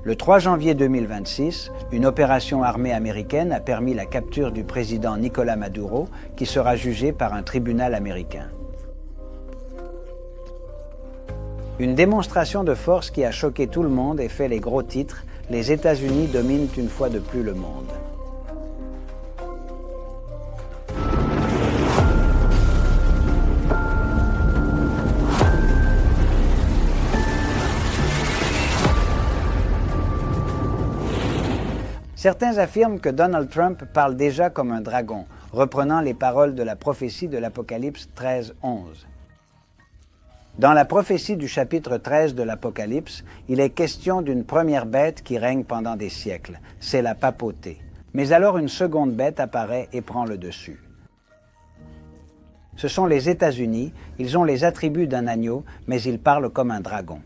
Le 3 janvier 2026, une opération armée américaine a permis la capture du président Nicolás Maduro, qui sera jugé par un tribunal américain. Une démonstration de force qui a choqué tout le monde et fait les gros titres. Les États-Unis dominent une fois de plus le monde. Certains affirment que Donald Trump parle déjà comme un dragon, reprenant les paroles de la prophétie de l'Apocalypse 13:11. Dans la prophétie du chapitre 13 de l'Apocalypse, il est question d'une première bête qui règne pendant des siècles, c'est la papauté. Mais alors une seconde bête apparaît et prend le dessus. Ce sont les États-Unis, ils ont les attributs d'un agneau, mais ils parlent comme un dragon.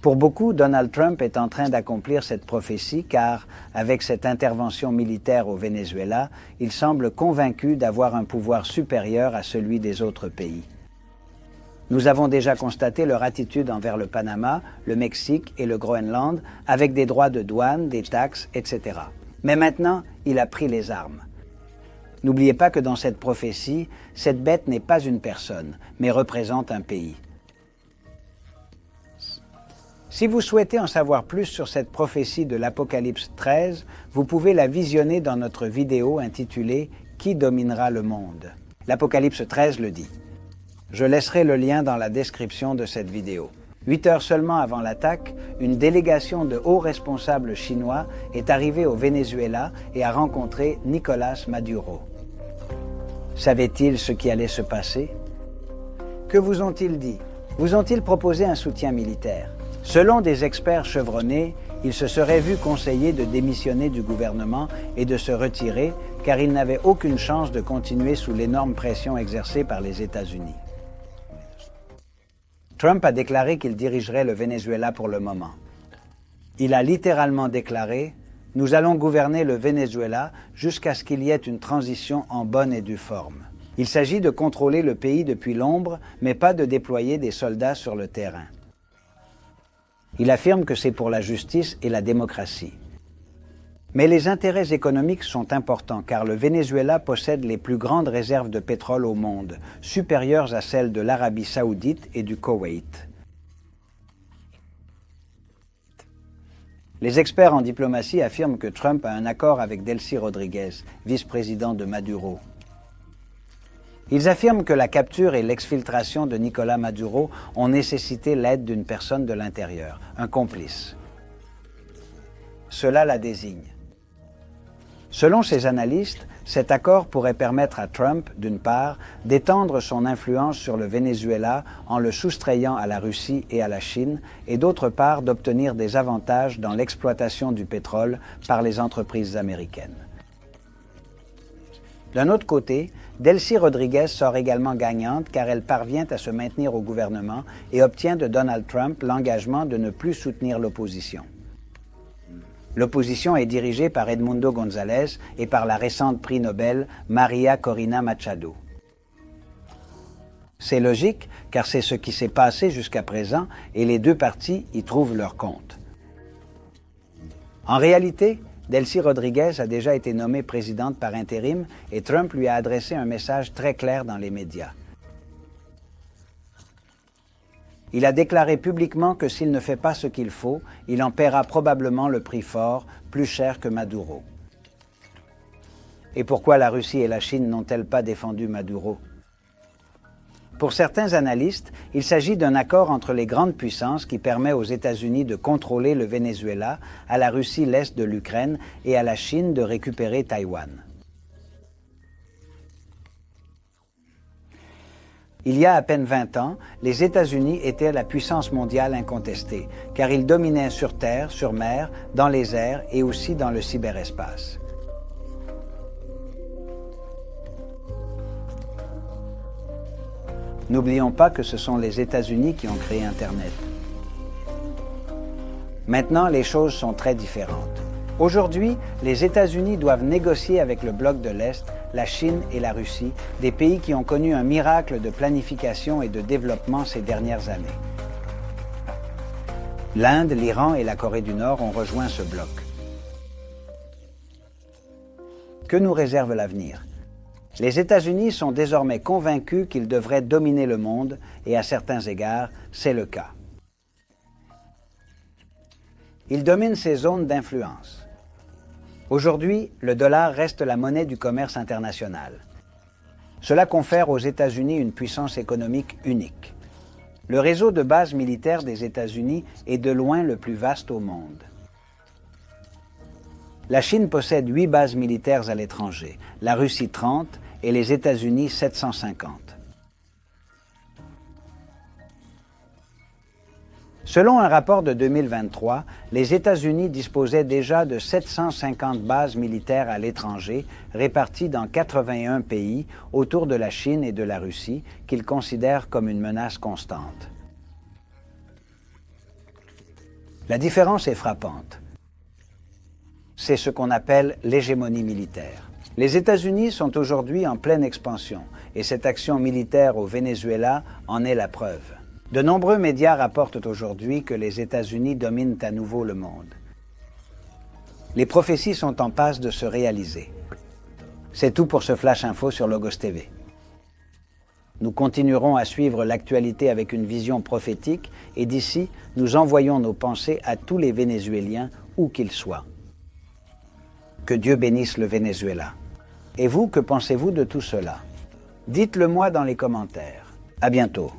Pour beaucoup, Donald Trump est en train d'accomplir cette prophétie car, avec cette intervention militaire au Venezuela, il semble convaincu d'avoir un pouvoir supérieur à celui des autres pays. Nous avons déjà constaté leur attitude envers le Panama, le Mexique et le Groenland, avec des droits de douane, des taxes, etc. Mais maintenant, il a pris les armes. N'oubliez pas que dans cette prophétie, cette bête n'est pas une personne, mais représente un pays. Si vous souhaitez en savoir plus sur cette prophétie de l'Apocalypse 13, vous pouvez la visionner dans notre vidéo intitulée « Qui dominera le monde ?» L'Apocalypse 13 le dit. Je laisserai le lien dans la description de cette vidéo. 8 heures seulement avant l'attaque, une délégation de hauts responsables chinois est arrivée au Venezuela et a rencontré Nicolás Maduro. Savait-il ce qui allait se passer? Que vous ont-ils dit? Vous ont-ils proposé un soutien militaire? Selon des experts chevronnés, il se serait vu conseiller de démissionner du gouvernement et de se retirer car il n'avait aucune chance de continuer sous l'énorme pression exercée par les États-Unis. Trump a déclaré qu'il dirigerait le Venezuela pour le moment. Il a littéralement déclaré « Nous allons gouverner le Venezuela jusqu'à ce qu'il y ait une transition en bonne et due forme. » Il s'agit de contrôler le pays depuis l'ombre, mais pas de déployer des soldats sur le terrain. Il affirme que c'est pour la justice et la démocratie. Mais les intérêts économiques sont importants car le Venezuela possède les plus grandes réserves de pétrole au monde, supérieures à celles de l'Arabie saoudite et du Koweït. Les experts en diplomatie affirment que Trump a un accord avec Delcy Rodríguez, vice-président de Maduro. Ils affirment que la capture et l'exfiltration de Nicolás Maduro ont nécessité l'aide d'une personne de l'intérieur, un complice. Cela la désigne. Selon ces analystes, cet accord pourrait permettre à Trump, d'une part, d'étendre son influence sur le Venezuela en le soustrayant à la Russie et à la Chine, et d'autre part, d'obtenir des avantages dans l'exploitation du pétrole par les entreprises américaines. D'un autre côté, Delcy Rodríguez sort également gagnante car elle parvient à se maintenir au gouvernement et obtient de Donald Trump l'engagement de ne plus soutenir l'opposition. L'opposition est dirigée par Edmundo González et par la récente prix Nobel María Corina Machado. C'est logique car c'est ce qui s'est passé jusqu'à présent et les deux partis y trouvent leur compte. En réalité, Delcy Rodríguez a déjà été nommée présidente par intérim et Trump lui a adressé un message très clair dans les médias. Il a déclaré publiquement que s'il ne fait pas ce qu'il faut, il en paiera probablement le prix fort, plus cher que Maduro. Et pourquoi la Russie et la Chine n'ont-elles pas défendu Maduro? Pour certains analystes, il s'agit d'un accord entre les grandes puissances qui permet aux États-Unis de contrôler le Venezuela, à la Russie l'est de l'Ukraine et à la Chine de récupérer Taïwan. Il y a à peine 20 ans, les États-Unis étaient la puissance mondiale incontestée, car ils dominaient sur terre, sur mer, dans les airs et aussi dans le cyberespace. N'oublions pas que ce sont les États-Unis qui ont créé Internet. Maintenant, les choses sont très différentes. Aujourd'hui, les États-Unis doivent négocier avec le bloc de l'Est, la Chine et la Russie, des pays qui ont connu un miracle de planification et de développement ces dernières années. L'Inde, l'Iran et la Corée du Nord ont rejoint ce bloc. Que nous réserve l'avenir? Les États-Unis sont désormais convaincus qu'ils devraient dominer le monde et à certains égards, c'est le cas. Ils dominent ces zones d'influence. Aujourd'hui, le dollar reste la monnaie du commerce international. Cela confère aux États-Unis une puissance économique unique. Le réseau de bases militaires des États-Unis est de loin le plus vaste au monde. La Chine possède 8 bases militaires à l'étranger, la Russie 30 et les États-Unis 750. Selon un rapport de 2023, les États-Unis disposaient déjà de 750 bases militaires à l'étranger, réparties dans 81 pays autour de la Chine et de la Russie, qu'ils considèrent comme une menace constante. La différence est frappante. C'est ce qu'on appelle l'hégémonie militaire. Les États-Unis sont aujourd'hui en pleine expansion et cette action militaire au Venezuela en est la preuve. De nombreux médias rapportent aujourd'hui que les États-Unis dominent à nouveau le monde. Les prophéties sont en passe de se réaliser. C'est tout pour ce Flash Info sur Logos TV. Nous continuerons à suivre l'actualité avec une vision prophétique et d'ici, nous envoyons nos pensées à tous les Vénézuéliens, où qu'ils soient. Que Dieu bénisse le Venezuela. Et vous, que pensez-vous de tout cela? Dites-le moi dans les commentaires. À bientôt.